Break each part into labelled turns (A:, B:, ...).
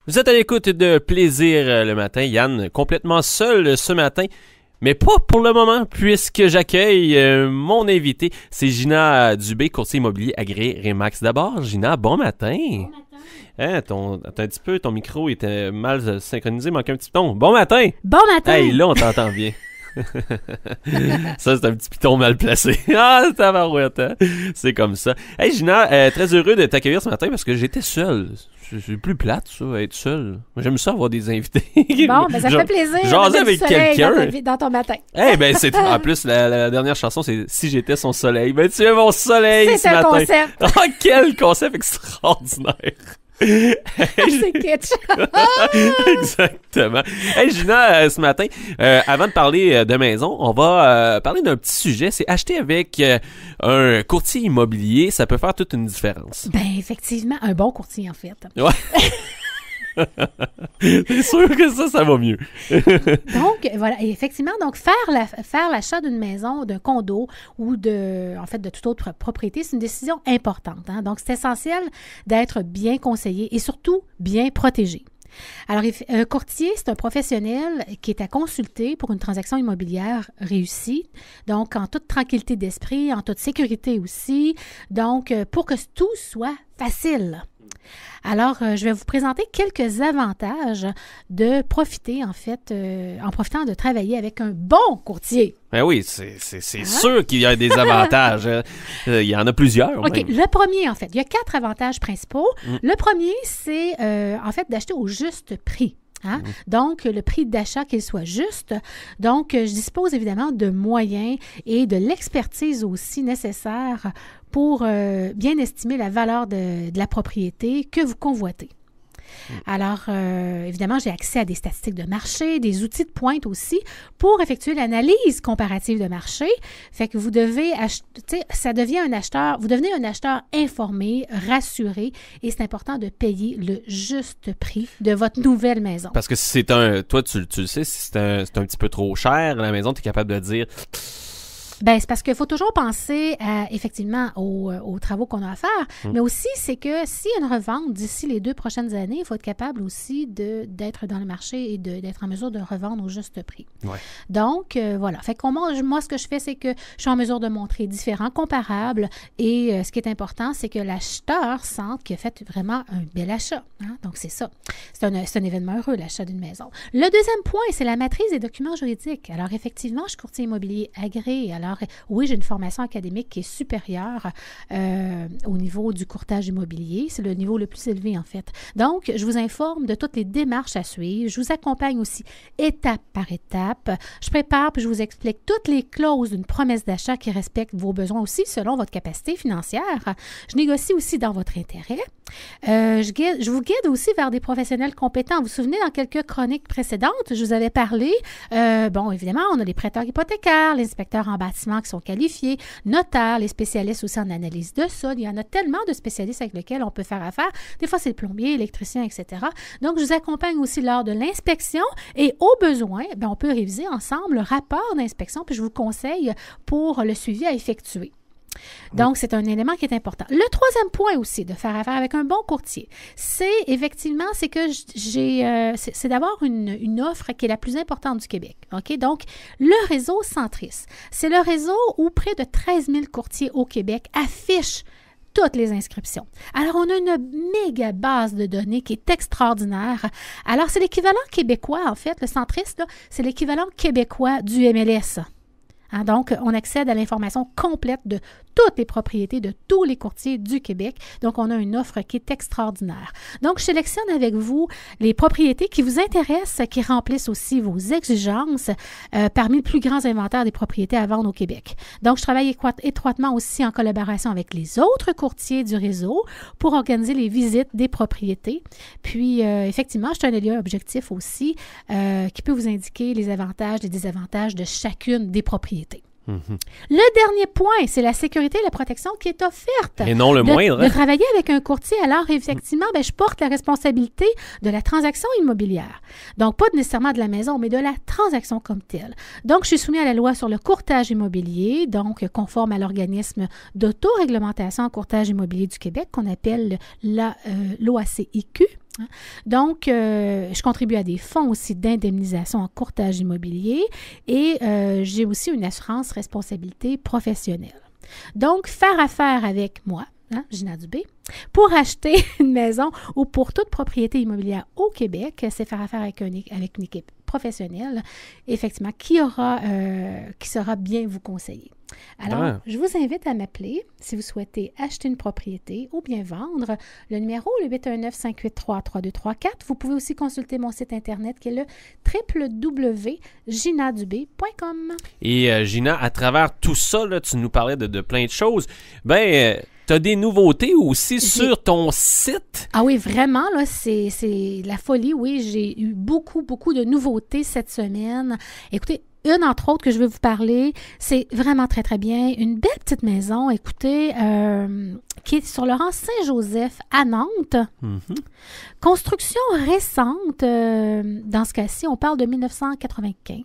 A: Vous êtes à l'écoute de Plaisir le matin. Yann, complètement seul ce matin, mais pas pour le moment, puisque j'accueille mon invité. C'est Gina Dubé, courtier immobilier agréé Remax. D'abord, Gina, bon matin.
B: Bon matin.
A: Attends un petit peu, ton micro était mal synchronisé, manquait un petit ton. Bon matin!
B: Bon matin!
A: Hey, là, on t'entend bien. Ça, c'est un petit piton mal placé. Ah, tabarouette, hein? C'est comme ça. Hey, Gina, très heureux de t'accueillir ce matin parce que j'étais seul. C'est plus plate, ça, être seul. J'aime ça avoir des invités.
B: Bon, ben ça fait plaisir.
A: Jaser avec quelqu'un.
B: Dans ton matin.
A: Eh ben, c'est en plus la dernière chanson, c'est Si j'étais son soleil. Ben, tu es mon soleil ce matin.
B: C'est un concept.
A: Oh, quel concept extraordinaire.
B: C'est kitsch.
A: Exactement. Hey Gina, ce matin, avant de parler de maison, on va parler d'un petit sujet. C'est acheter avec un courtier immobilier, ça peut faire toute une différence.
B: Ben effectivement, un bon courtier en fait.
A: Ouais. C'est sûr que ça va mieux.
B: Donc, voilà. Et effectivement, donc faire l'achat d'une maison, d'un condo ou de toute autre propriété, c'est une décision importante. Hein? Donc, c'est essentiel d'être bien conseillé et surtout bien protégé. Alors, un courtier, c'est un professionnel qui est à consulter pour une transaction immobilière réussie, donc en toute tranquillité d'esprit, en toute sécurité aussi, donc pour que tout soit facile. Alors, je vais vous présenter quelques avantages de profiter, en profitant de travailler avec un bon courtier.
A: Ben oui, c'est sûr qu'il y a des avantages. Il y en a plusieurs.
B: OK.
A: Même.
B: Le premier, en fait, il y a 4 avantages principaux. Le premier, c'est d'acheter au juste prix. Hein? Donc, le prix d'achat, qu'il soit juste. Donc, je dispose évidemment de moyens et de l'expertise aussi nécessaire pour bien estimer la valeur de la propriété que vous convoitez. Alors, évidemment, j'ai accès à des statistiques de marché, des outils de pointe aussi pour effectuer l'analyse comparative de marché. Fait que vous devez acheter, vous devenez un acheteur informé, rassuré, et c'est important de payer le juste prix de votre nouvelle maison.
A: Parce que si toi, tu le sais, si c'est un petit peu trop cher, la maison, tu es capable de dire...
B: Ben, c'est parce qu'il faut toujours penser effectivement aux travaux qu'on a à faire, mais aussi c'est que s'il y a une revente d'ici les 2 prochaines années, il faut être capable aussi d'être dans le marché et d'être en mesure de revendre au juste prix.
A: Ouais.
B: Donc, voilà. Fait que moi, ce que je fais, c'est que je suis en mesure de montrer différents comparables et ce qui est important, c'est que l'acheteur sente qu'il a fait vraiment un bel achat. Hein? Donc, c'est ça. C'est un événement heureux, l'achat d'une maison. Le deuxième point, c'est la maîtrise des documents juridiques. Alors, effectivement, je suis courtier immobilier agréé. Alors, oui, j'ai une formation académique qui est supérieure au niveau du courtage immobilier. C'est le niveau le plus élevé, en fait. Donc, je vous informe de toutes les démarches à suivre. Je vous accompagne aussi étape par étape. Je prépare puis je vous explique toutes les clauses d'une promesse d'achat qui respectent vos besoins aussi selon votre capacité financière. Je négocie aussi dans votre intérêt. Je vous guide aussi vers des professionnels compétents. Vous vous souvenez, dans quelques chroniques précédentes, je vous avais parlé, évidemment, on a les prêteurs hypothécaires, les inspecteurs en bâtiment qui sont qualifiés, notaires, les spécialistes aussi en analyse de sol. Il y en a tellement de spécialistes avec lesquels on peut faire affaire. Des fois, c'est le plombier, électricien, etc. Donc, je vous accompagne aussi lors de l'inspection et au besoin, on peut réviser ensemble le rapport d'inspection puis je vous conseille pour le suivi à effectuer. Donc, c'est un élément qui est important. Le troisième point aussi de faire affaire avec un bon courtier, c'est que c'est d'avoir une offre qui est la plus importante du Québec. OK? Donc, le réseau Centris, c'est le réseau où près de 13 000 courtiers au Québec affichent toutes les inscriptions. Alors, on a une méga base de données qui est extraordinaire. Alors, c'est l'équivalent québécois, en fait, le Centris, là, c'est l'équivalent québécois du MLS. Hein, donc, on accède à l'information complète de toutes les propriétés de tous les courtiers du Québec. Donc, on a une offre qui est extraordinaire. Donc, je sélectionne avec vous les propriétés qui vous intéressent, qui remplissent aussi vos exigences parmi le plus grand inventaire des propriétés à vendre au Québec. Donc, je travaille étroitement aussi en collaboration avec les autres courtiers du réseau pour organiser les visites des propriétés. Puis, effectivement, je suis un évaluateur objectif aussi qui peut vous indiquer les avantages et les désavantages de chacune des propriétés. Le dernier point, c'est la sécurité et la protection qui est offerte.
A: Et non le moindre.
B: De travailler avec un courtier. Alors, effectivement, je porte la responsabilité de la transaction immobilière. Donc, pas nécessairement de la maison, mais de la transaction comme telle. Donc, je suis soumise à la loi sur le courtage immobilier, donc conforme à l'organisme d'autoréglementation en courtage immobilier du Québec, qu'on appelle l'OACIQ. Hein? Donc, je contribue à des fonds aussi d'indemnisation en courtage immobilier et j'ai aussi une assurance responsabilité professionnelle. Donc, faire affaire avec moi, hein, Gina Dubé, pour acheter une maison ou pour toute propriété immobilière au Québec, c'est faire affaire avec une équipe professionnelle, effectivement, qui saura bien vous conseiller. Alors, je vous invite à m'appeler si vous souhaitez acheter une propriété ou bien vendre. Le numéro, le 819-583-3234. Vous pouvez aussi consulter mon site Internet qui est le www.ginadubé.com.
A: Et Gina, à travers tout ça, là, tu nous parlais de plein de choses. Tu as des nouveautés aussi sur ton site?
B: Ah oui, vraiment, là, c'est la folie. Oui, j'ai eu beaucoup de nouveautés cette semaine. Écoutez, une, entre autres, que je veux vous parler, c'est vraiment très, très bien. Une belle petite maison, écoutez, qui est sur le rang Saint-Joseph à Nantes.
A: Mm-hmm.
B: Construction récente, dans ce cas-ci, on parle de 1995.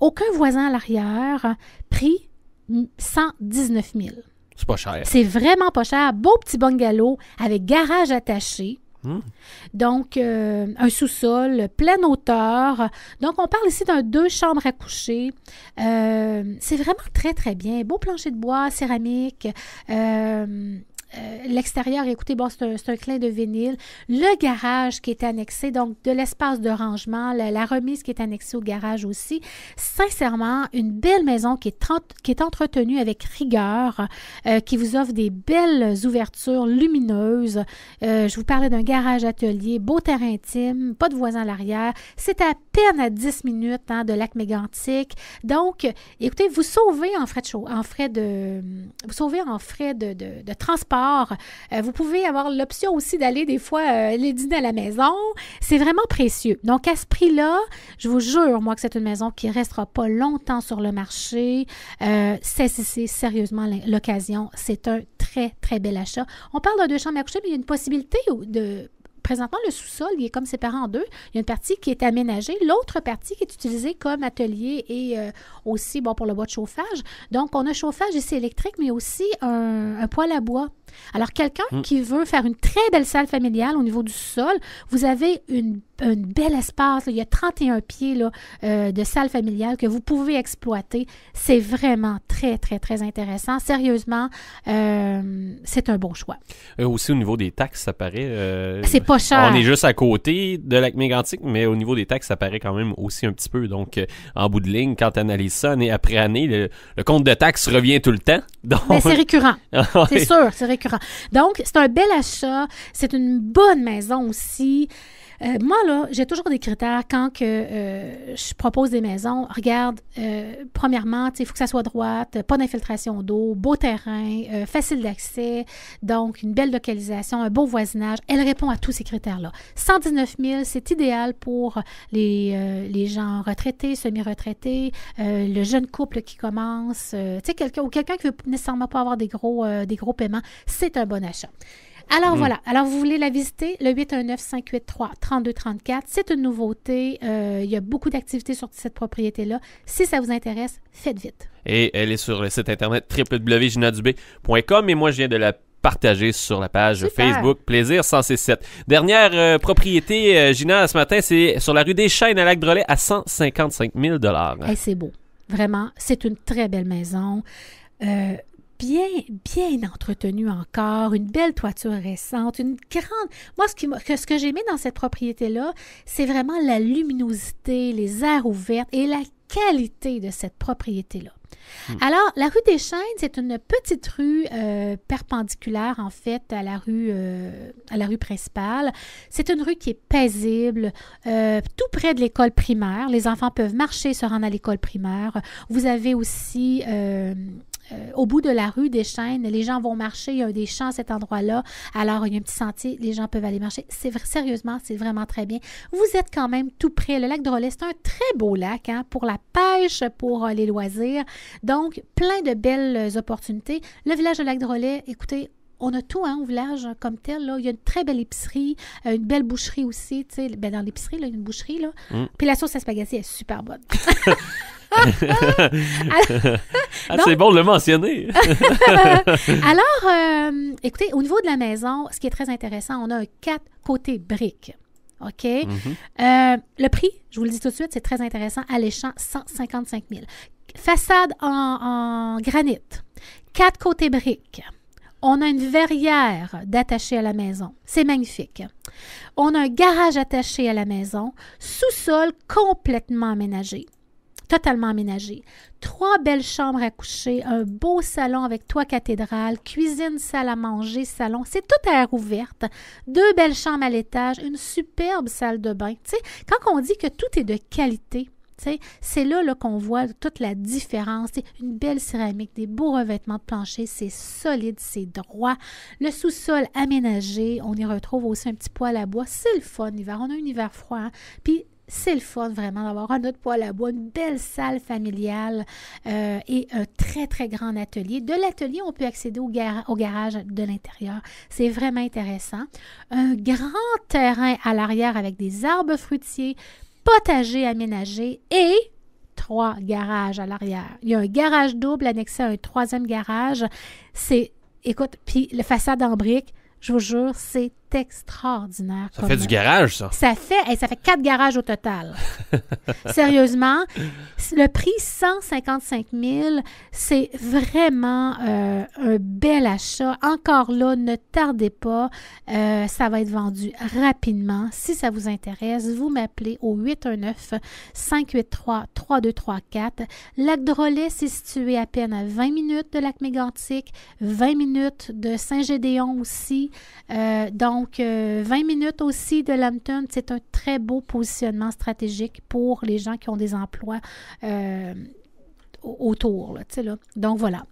B: Aucun voisin à l'arrière, prix 119 000.
A: C'est pas cher.
B: C'est vraiment pas cher. Beau petit bungalow avec garage attaché. Donc, un sous-sol, pleine hauteur. Donc, on parle ici d'un 2 chambres à coucher. C'est vraiment très, très bien. Beau plancher de bois, céramique. L'extérieur, écoutez, bon, c'est un clin de vinyle. Le garage qui est annexé, donc de l'espace de rangement, la remise qui est annexée au garage aussi. Sincèrement, une belle maison qui est entretenue avec rigueur, qui vous offre des belles ouvertures lumineuses. Je vous parlais d'un garage atelier, beau terrain intime, pas de voisins à l'arrière. C'est à peine à 10 minutes de Lac-Mégantic. Donc, écoutez, vous sauvez en frais de transport. Vous pouvez avoir l'option aussi d'aller des fois les dîner à la maison. C'est vraiment précieux. Donc, à ce prix-là, je vous jure, moi, que c'est une maison qui ne restera pas longtemps sur le marché. C'est sérieusement l'occasion. C'est un très, très bel achat. On parle de 2 chambres à coucher, mais il y a une possibilité de... Présentement, le sous-sol, il est comme séparé en deux. Il y a une partie qui est aménagée, l'autre partie qui est utilisée comme atelier et aussi pour le bois de chauffage. Donc, on a chauffage ici électrique, mais aussi un poêle à bois. Alors, quelqu'un qui veut faire une très belle salle familiale au niveau du sol, vous avez un bel espace. Là, il y a 31 pieds là, de salle familiale que vous pouvez exploiter. C'est vraiment très, très, très intéressant. Sérieusement, c'est un bon choix.
A: Aussi, au niveau des taxes, ça paraît...
B: c'est pas cher.
A: On est juste à côté de Lac-Mégantic, mais au niveau des taxes, ça paraît quand même aussi un petit peu. Donc, en bout de ligne, quand tu analyses ça année après année, le compte de taxes revient tout le temps. Donc...
B: Mais c'est récurrent. C'est sûr, c'est récurrent. Donc, c'est un bel achat. C'est une bonne maison aussi. Moi, là, j'ai toujours des critères quand je propose des maisons. Regarde, premièrement, il faut que ça soit droite, pas d'infiltration d'eau, beau terrain, facile d'accès, donc une belle localisation, un beau voisinage. Elle répond à tous ces critères-là. 119 000, c'est idéal pour les gens retraités, semi-retraités, le jeune couple qui commence, quelqu'un qui veut nécessairement pas avoir des gros paiements. C'est un bon achat. Alors voilà, alors vous voulez la visiter, le 819-583-3234, c'est une nouveauté, il y a beaucoup d'activités sur cette propriété-là. Si ça vous intéresse, faites vite.
A: Et elle est sur le site internet www.ginadubé.com et moi je viens de la partager sur la page
B: Super.
A: Facebook Plaisir 106.7. Dernière propriété, Gina, ce matin, c'est sur la rue des Chênes à Lac-Drolet à 155 000 $.
B: C'est beau, vraiment, c'est une très belle maison. Bien entretenue encore, une belle toiture récente, une grande... Moi, ce que j'ai aimé dans cette propriété-là, c'est vraiment la luminosité, les aires ouvertes et la qualité de cette propriété-là. Alors, la rue des Chênes, c'est une petite rue perpendiculaire, en fait, à la rue principale. C'est une rue qui est paisible, tout près de l'école primaire. Les enfants peuvent marcher, se rendre à l'école primaire. Vous avez aussi... au bout de la rue des Chênes, les gens vont marcher, il y a des champs à cet endroit-là, alors il y a un petit sentier, les gens peuvent aller marcher. Sérieusement, c'est vraiment très bien. Vous êtes quand même tout près. Le lac Drolet, c'est un très beau lac pour la pêche, pour les loisirs. Donc, plein de belles opportunités. Le village de Lac Drolet, écoutez, on a tout au village comme tel. Là. Il y a une très belle épicerie, une belle boucherie aussi. Dans l'épicerie, là, il y a une boucherie. Là. Puis la sauce à spaghetti est super bonne.
A: C'est bon de le mentionner.
B: Alors, écoutez, au niveau de la maison, ce qui est très intéressant, on a un 4 côtés briques. OK? Le prix, je vous le dis tout de suite, c'est très intéressant, alléchant, 155 000. Façade en granit, 4 côtés briques. On a une verrière d'attaché à la maison. C'est magnifique. On a un garage attaché à la maison, sous-sol complètement aménagé. Totalement aménagé. 3 belles chambres à coucher, un beau salon avec toit cathédrale, cuisine, salle à manger, salon. C'est tout à air ouverte. 2 belles chambres à l'étage, une superbe salle de bain. Tu sais, quand on dit que tout est de qualité, c'est là qu'on voit toute la différence. T'sais, une belle céramique, des beaux revêtements de plancher, c'est solide, c'est droit. Le sous-sol aménagé, on y retrouve aussi un petit poêle à bois. C'est le fun l'hiver. On a un hiver froid. Hein? Puis, c'est le fun vraiment d'avoir un autre poêle à bois, une belle salle familiale et un très, très grand atelier. De l'atelier, on peut accéder au garage de l'intérieur. C'est vraiment intéressant. Un grand terrain à l'arrière avec des arbres fruitiers, potager aménagé et 3 garages à l'arrière. Il y a un garage double annexé à un 3e garage. Écoute, puis la façade en briques, je vous jure, c'est extraordinaire.
A: Ça fait du garage, ça.
B: Ça fait 4 garages au total. Sérieusement, le prix 155 000, c'est vraiment un bel achat. Encore là, ne tardez pas. Ça va être vendu rapidement. Si ça vous intéresse, vous m'appelez au 819-583-3234. Lac Drolet, c'est situé à peine à 20 minutes de Lac-Mégantic, 20 minutes de Saint-Gédéon aussi. Donc, 20 minutes aussi de Lambton, c'est un très beau positionnement stratégique pour les gens qui ont des emplois autour. Là. Donc, voilà.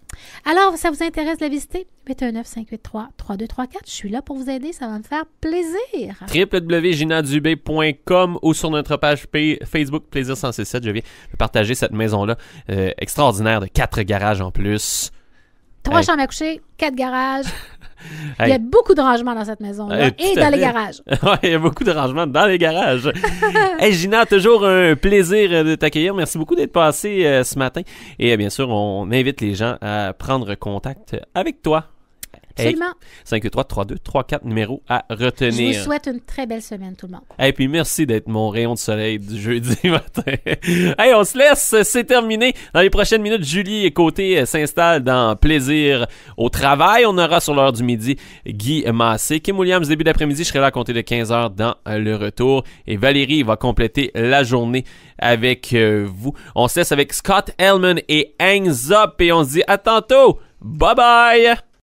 B: Alors, ça vous intéresse de la visiter? 819-583-3234. Je suis là pour vous aider. Ça va me faire plaisir.
A: www.ginadubé.com ou sur notre page Facebook Plaisir 167. Je viens de partager cette maison-là extraordinaire de 4 garages en plus.
B: 3 chambres à coucher, 4 garages. Il y a beaucoup de rangements dans cette maison-là et dans les garages.
A: Oui, il y a beaucoup de rangements dans les garages. Hey, Gina, toujours un plaisir de t'accueillir. Merci beaucoup d'être passé ce matin. Et bien sûr, on invite les gens à prendre contact avec toi.
B: Absolument.
A: 583-3234, numéro à retenir.
B: Je vous souhaite une très belle semaine, tout le monde.
A: Et puis merci d'être mon rayon de soleil du jeudi matin. Hey, on se laisse, c'est terminé. Dans les prochaines minutes, Julie et Côté s'installe dans Plaisir au travail. On aura sur l'heure du midi Guy Massé. Kim Williams, début d'après-midi, je serai là à compter de 15h dans le retour. Et Valérie va compléter la journée avec vous. On se laisse avec Scott Hellman et Hangs Up et on se dit à tantôt. Bye bye!